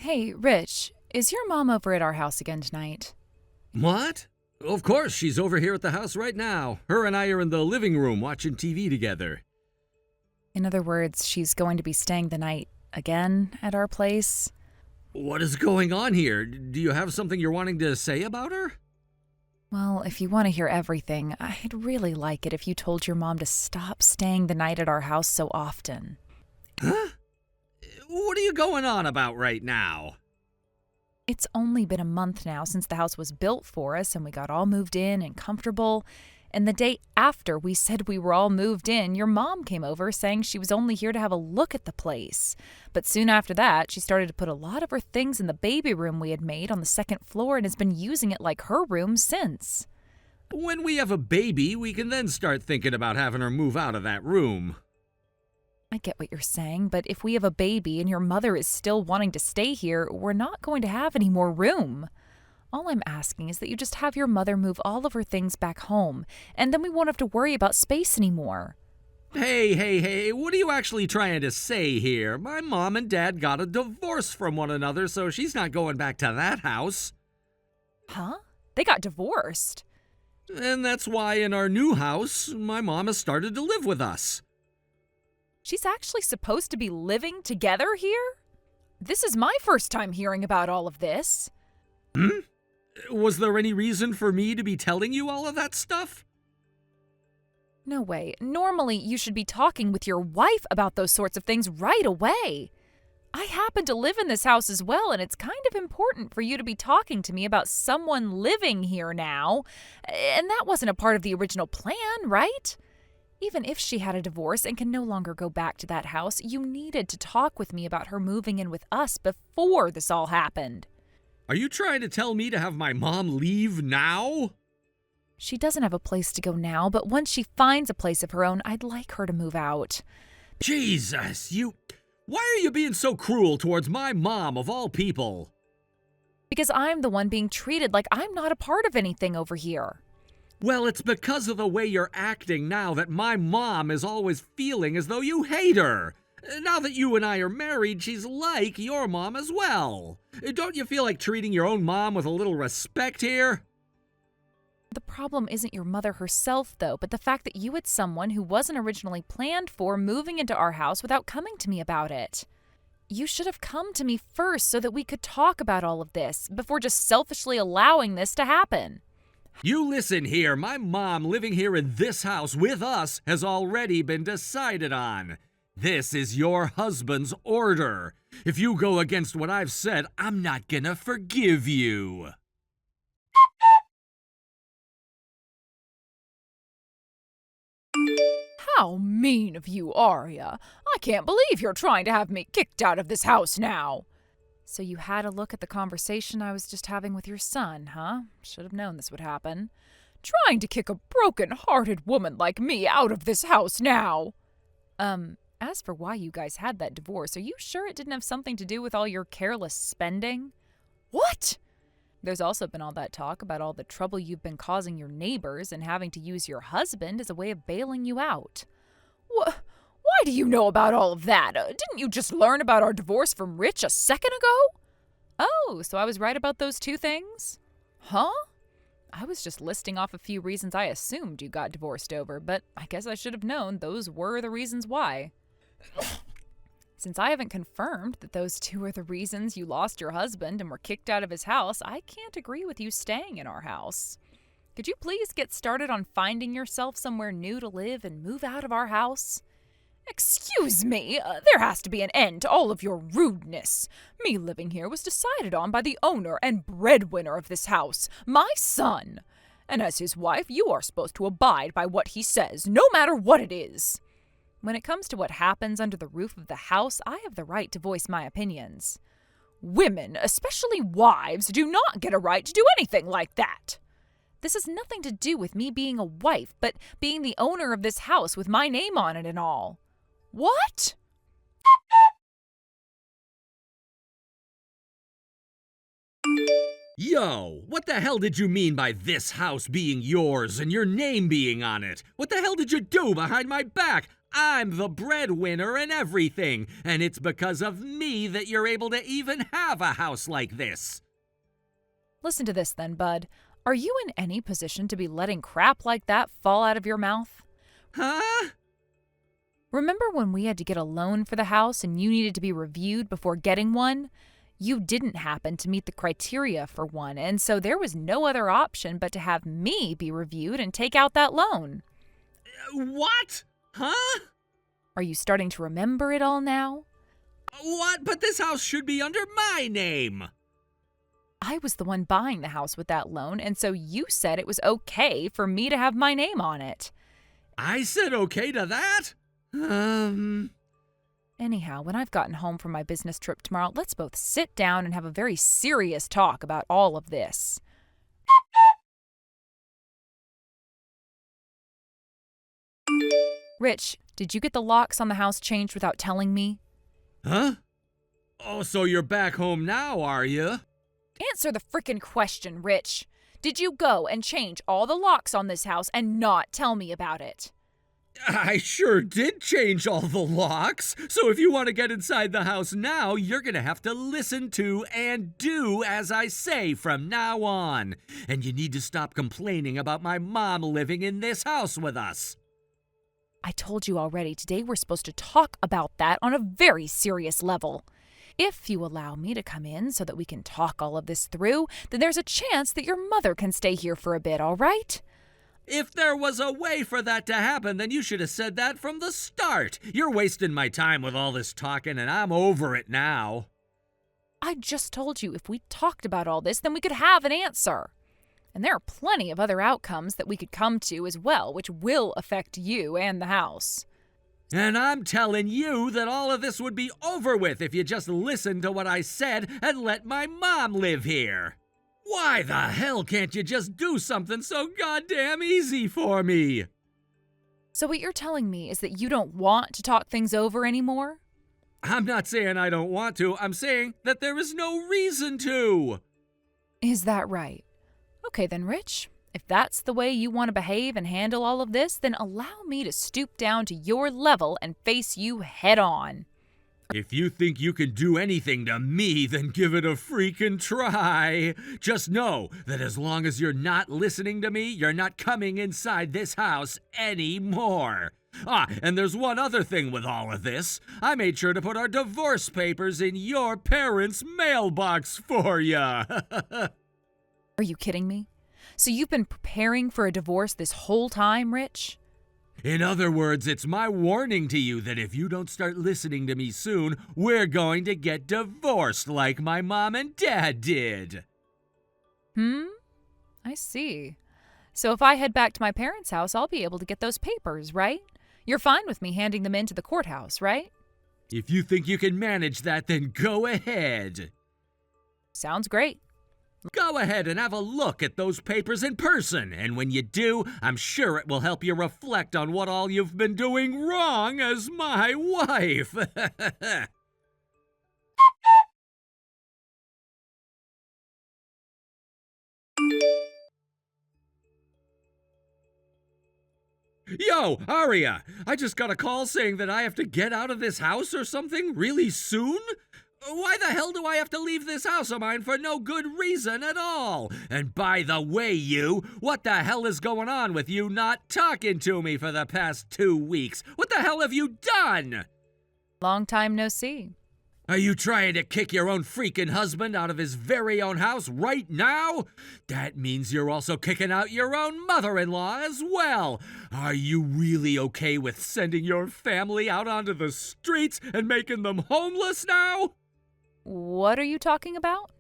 Hey, Rich, is your mom over at our house again tonight? What? Of course, she's over here at the house right now. Her and I are in the living room watching TV together. In other words, she's going to be staying the night again at our place? What is going on here? Do you have something you're wanting to say about her? Well, if you want to hear everything, I'd really like it if you told your mom to stop staying the night at our house so often. Huh? What are you going on about right now? It's only been a month now since the house was built for us and we got all moved in and comfortable. And the day after we said we were all moved in, your mom came over saying she was only here to have a look at the place. But soon after that, she started to put a lot of her things in the baby room we had made on the second floor and has been using it like her room since. When we have a baby, we can then start thinking about having her move out of that room. I get what you're saying, but if we have a baby and your mother is still wanting to stay here, we're not going to have any more room. All I'm asking is that you just have your mother move all of her things back home, and then we won't have to worry about space anymore. Hey, what are you actually trying to say here? My mom and dad got a divorce from one another, so she's not going back to that house. Huh? They got divorced? And that's why in our new house, my mom has started to live with us. She's actually supposed to be living together here? This is my first time hearing about all of this. Was there any reason for me to be telling you all of that stuff? No way. Normally, you should be talking with your wife about those sorts of things right away. I happen to live in this house as well, and it's kind of important for you to be talking to me about someone living here now. And that wasn't a part of the original plan, right? Even if she had a divorce and can no longer go back to that house, you needed to talk with me about her moving in with us before this all happened. Are you trying to tell me to have my mom leave now? She doesn't have a place to go now, but once she finds a place of her own, I'd like her to move out. Jesus, why are you being so cruel towards my mom of all people? Because I'm the one being treated like I'm not a part of anything over here. Well, it's because of the way you're acting now that my mom is always feeling as though you hate her. Now that you and I are married, she's like your mom as well. Don't you feel like treating your own mom with a little respect here? The problem isn't your mother herself, though, but the fact that you had someone who wasn't originally planned for moving into our house without coming to me about it. You should have come to me first so that we could talk about all of this before just selfishly allowing this to happen. You listen here, my mom living here in this house with us has already been decided on. This is your husband's order. If you go against what I've said, I'm not gonna forgive you. How mean of you, Arya. I can't believe you're trying to have me kicked out of this house now. So you had a look at the conversation I was just having with your son, huh? Should have known this would happen. Trying to kick a broken-hearted woman like me out of this house now. As for why you guys had that divorce, are you sure it didn't have something to do with all your careless spending? What? There's also been all that talk about all the trouble you've been causing your neighbors and having to use your husband as a way of bailing you out. Why do you know about all of that? Didn't you just learn about our divorce from Rich a second ago? Oh, so I was right about those two things? Huh? I was just listing off a few reasons I assumed you got divorced over, but I guess I should have known those were the reasons why. Since I haven't confirmed that those two are the reasons you lost your husband and were kicked out of his house, I can't agree with you staying in our house. Could you please get started on finding yourself somewhere new to live and move out of our house? Excuse me, there has to be an end to all of your rudeness. Me living here was decided on by the owner and breadwinner of this house, my son. And as his wife, you are supposed to abide by what he says, no matter what it is. When it comes to what happens under the roof of the house, I have the right to voice my opinions. Women, especially wives, do not get a right to do anything like that. This has nothing to do with me being a wife, but being the owner of this house with my name on it and all. What? Yo, what the hell did you mean by this house being yours and your name being on it? What the hell did you do behind my back? I'm the breadwinner and everything, and it's because of me that you're able to even have a house like this. Listen to this then, bud. Are you in any position to be letting crap like that fall out of your mouth? Huh? Remember when we had to get a loan for the house and you needed to be reviewed before getting one? You didn't happen to meet the criteria for one, and so there was no other option but to have me be reviewed and take out that loan. What? Huh? Are you starting to remember it all now? What? But this house should be under my name. I was the one buying the house with that loan, and so you said it was okay for me to have my name on it. I said okay to that? Anyhow, when I've gotten home from my business trip tomorrow, let's both sit down and have a very serious talk about all of this. Rich, did you get the locks on the house changed without telling me? Huh? Oh, so you're back home now, are you? Answer the frickin' question, Rich. Did you go and change all the locks on this house and not tell me about it? I sure did change all the locks. So if you want to get inside the house now, you're going to have to listen to and do as I say from now on. And you need to stop complaining about my mom living in this house with us. I told you already, today we're supposed to talk about that on a very serious level. If you allow me to come in so that we can talk all of this through, then there's a chance that your mother can stay here for a bit, all right? If there was a way for that to happen, then you should have said that from the start. You're wasting my time with all this talking, and I'm over it now. I just told you if we talked about all this, then we could have an answer. And there are plenty of other outcomes that we could come to as well, which will affect you and the house. And I'm telling you that all of this would be over with if you just listened to what I said and let my mom live here. Why the hell can't you just do something so goddamn easy for me? So what you're telling me is that you don't want to talk things over anymore? I'm not saying I don't want to. I'm saying that there is no reason to. Is that right? Okay then, Rich. If that's the way you want to behave and handle all of this, then allow me to stoop down to your level and face you head on. If you think you can do anything to me, then give it a freaking try. Just know that as long as you're not listening to me, you're not coming inside this house anymore. And there's one other thing with all of this. I made sure to put our divorce papers in your parents' mailbox for ya. Are you kidding me? So you've been preparing for a divorce this whole time, Rich? In other words, it's my warning to you that if you don't start listening to me soon, we're going to get divorced like my mom and dad did. I see. So if I head back to my parents' house, I'll be able to get those papers, right? You're fine with me handing them in to the courthouse, right? If you think you can manage that, then go ahead. Sounds great. Go ahead and have a look at those papers in person, and when you do, I'm sure it will help you reflect on what all you've been doing wrong as my wife. Yo, Aria, I just got a call saying that I have to get out of this house or something really soon? Why the hell do I have to leave this house of mine for no good reason at all? And by the way, what the hell is going on with you not talking to me for the past 2 weeks? What the hell have you done? Long time no see. Are you trying to kick your own freaking husband out of his very own house right now? That means you're also kicking out your own mother-in-law as well. Are you really okay with sending your family out onto the streets and making them homeless now? What are you talking about?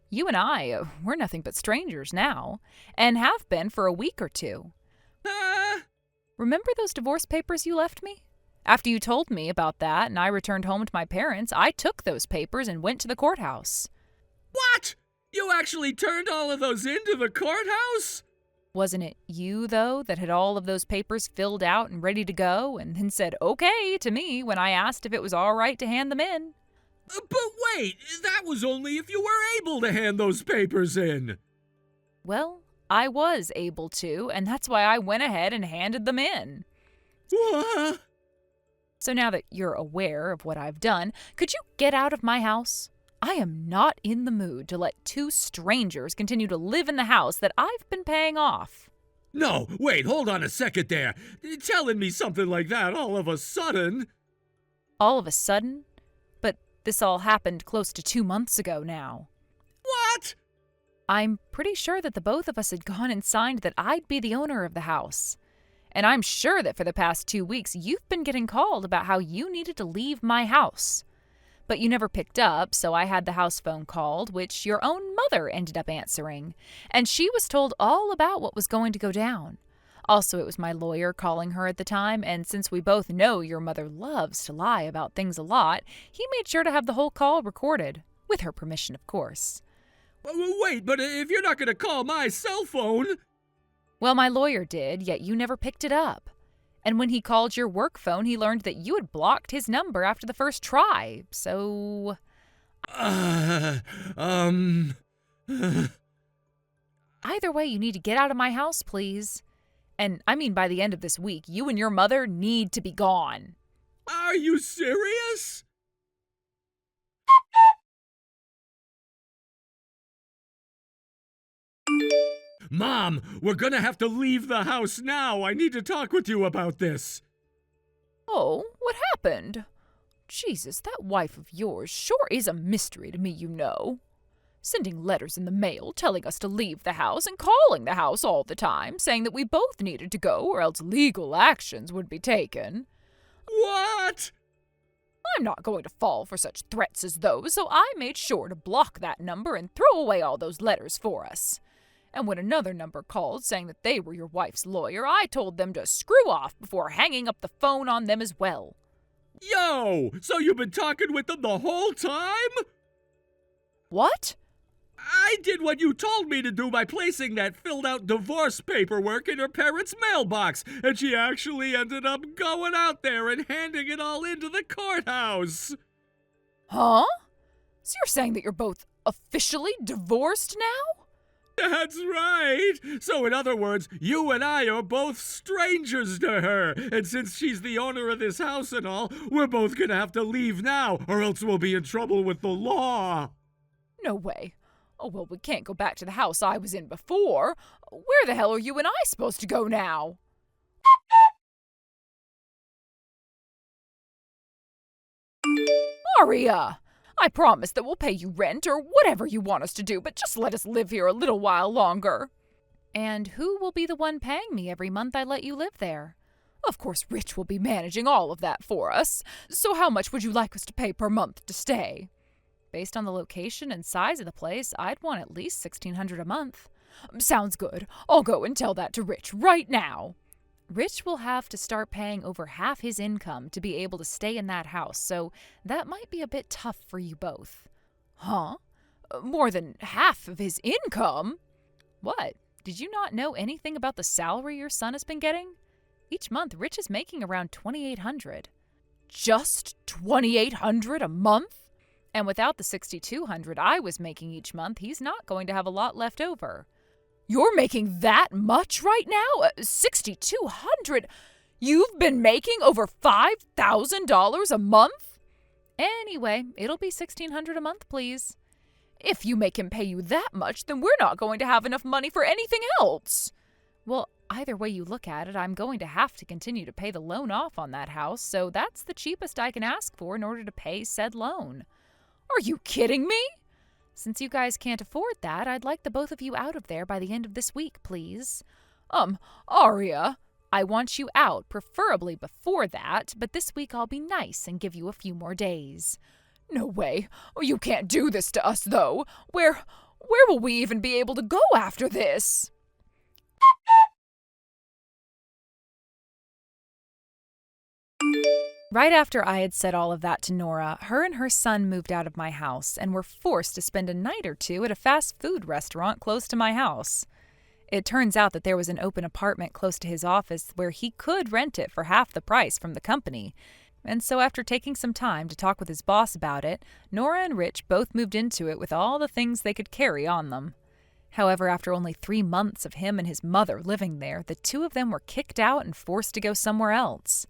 You and I, we're nothing but strangers now, and have been for a week or two. Remember those divorce papers you left me? After you told me about that and I returned home to my parents, I took those papers and went to the courthouse. What? You actually turned all of those into the courthouse? Wasn't it you, though, that had all of those papers filled out and ready to go and then said okay to me when I asked if it was all right to hand them in? But wait, that was only if you were able to hand those papers in. Well, I was able to, and that's why I went ahead and handed them in. What? So now that you're aware of what I've done, could you get out of my house? I am not in the mood to let two strangers continue to live in the house that I've been paying off. No, wait, hold on a second there. Telling me something like that all of a sudden. All of a sudden? But this all happened close to 2 months ago now. What? I'm pretty sure that the both of us had gone and signed that I'd be the owner of the house. And I'm sure that for the past 2 weeks you've been getting called about how you needed to leave my house. But you never picked up, so I had the house phone called, which your own mother ended up answering. And she was told all about what was going to go down. Also, it was my lawyer calling her at the time, and since we both know your mother loves to lie about things a lot, he made sure to have the whole call recorded. With her permission, of course. Wait, but if you're not going to call my cell phone... Well, my lawyer did, yet you never picked it up. And when he called your work phone, he learned that you had blocked his number after the first try, so... Either way, you need to get out of my house, please. And I mean by the end of this week, you and your mother need to be gone. Are you serious? Mom, we're gonna have to leave the house now. I need to talk with you about this. Oh, what happened? Jesus, that wife of yours sure is a mystery to me, you know. Sending letters in the mail telling us to leave the house and calling the house all the time, saying that we both needed to go or else legal actions would be taken. What? I'm not going to fall for such threats as those, so I made sure to block that number and throw away all those letters for us. And when another number called saying that they were your wife's lawyer, I told them to screw off before hanging up the phone on them as well. Yo! So you've been talking with them the whole time? What? I did what you told me to do by placing that filled-out divorce paperwork in her parents' mailbox, and she actually ended up going out there and handing it all into the courthouse. Huh? So you're saying that you're both officially divorced now? That's right! So in other words, you and I are both strangers to her, and since she's the owner of this house and all, we're both gonna have to leave now, or else we'll be in trouble with the law. No way. Oh, well, we can't go back to the house I was in before. Where the hell are you and I supposed to go now? Aria! I promise that we'll pay you rent or whatever you want us to do, but just let us live here a little while longer. And who will be the one paying me every month I let you live there? Of course, Rich will be managing all of that for us. So how much would you like us to pay per month to stay? Based on the location and size of the place, I'd want at least $1,600 a month. Sounds good. I'll go and tell that to Rich right now. Rich will have to start paying over half his income to be able to stay in that house, so that might be a bit tough for you both. Huh? More than half of his income? What? Did you not know anything about the salary your son has been getting? Each month, Rich is making around $2,800. Just $2,800 a month? And without the $6,200 I was making each month, he's not going to have a lot left over. You're making that much right now? $6,200? You've been making over $5,000 a month? Anyway, it'll be $1,600 a month, please. If you make him pay you that much, then we're not going to have enough money for anything else. Well, either way you look at it, I'm going to have to continue to pay the loan off on that house, so that's the cheapest I can ask for in order to pay said loan. Are you kidding me? Since you guys can't afford that, I'd like the both of you out of there by the end of this week, please. Aria, I want you out, preferably before that, but this week I'll be nice and give you a few more days. No way. You can't do this to us, though. Where will we even be able to go after this? Right after I had said all of that to Nora, her and her son moved out of my house and were forced to spend a night or two at a fast food restaurant close to my house. It turns out that there was an open apartment close to his office where he could rent it for half the price from the company. And so after taking some time to talk with his boss about it, Nora and Rich both moved into it with all the things they could carry on them. However, after only 3 months of him and his mother living there, the two of them were kicked out and forced to go somewhere else.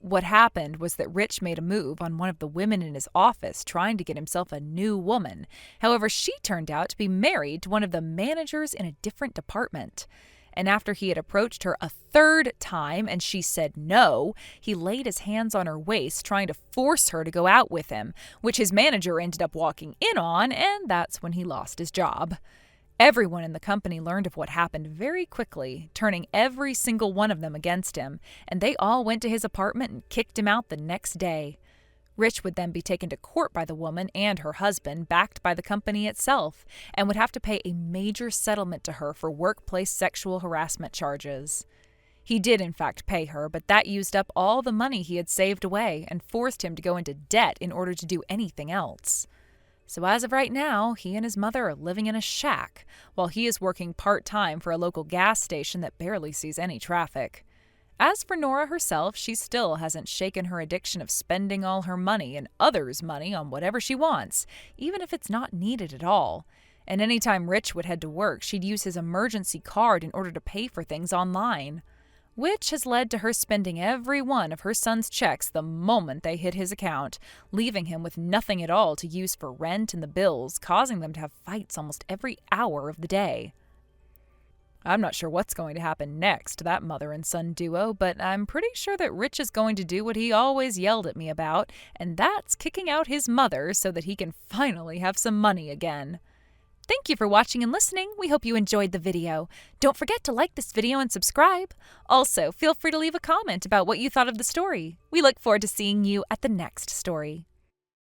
What happened was that Rich made a move on one of the women in his office trying to get himself a new woman. However, she turned out to be married to one of the managers in a different department. And after he had approached her a third time and she said no, he laid his hands on her waist trying to force her to go out with him, which his manager ended up walking in on, and that's when he lost his job. Everyone in the company learned of what happened very quickly, turning every single one of them against him, and they all went to his apartment and kicked him out the next day. Rich would then be taken to court by the woman and her husband, backed by the company itself, and would have to pay a major settlement to her for workplace sexual harassment charges. He did, in fact, pay her, but that used up all the money he had saved away and forced him to go into debt in order to do anything else. So as of right now, he and his mother are living in a shack, while he is working part-time for a local gas station that barely sees any traffic. As for Nora herself, she still hasn't shaken her addiction of spending all her money and others' money on whatever she wants, even if it's not needed at all. And anytime Rich would head to work, she'd use his emergency card in order to pay for things online, which has led to her spending every one of her son's checks the moment they hit his account, leaving him with nothing at all to use for rent and the bills, causing them to have fights almost every hour of the day. I'm not sure what's going to happen next to that mother and son duo, but I'm pretty sure that Rich is going to do what he always yelled at me about, and that's kicking out his mother so that he can finally have some money again. Thank you for watching and listening. We hope you enjoyed the video. Don't forget to like this video and subscribe. Also, feel free to leave a comment about what you thought of the story. We look forward to seeing you at the next story.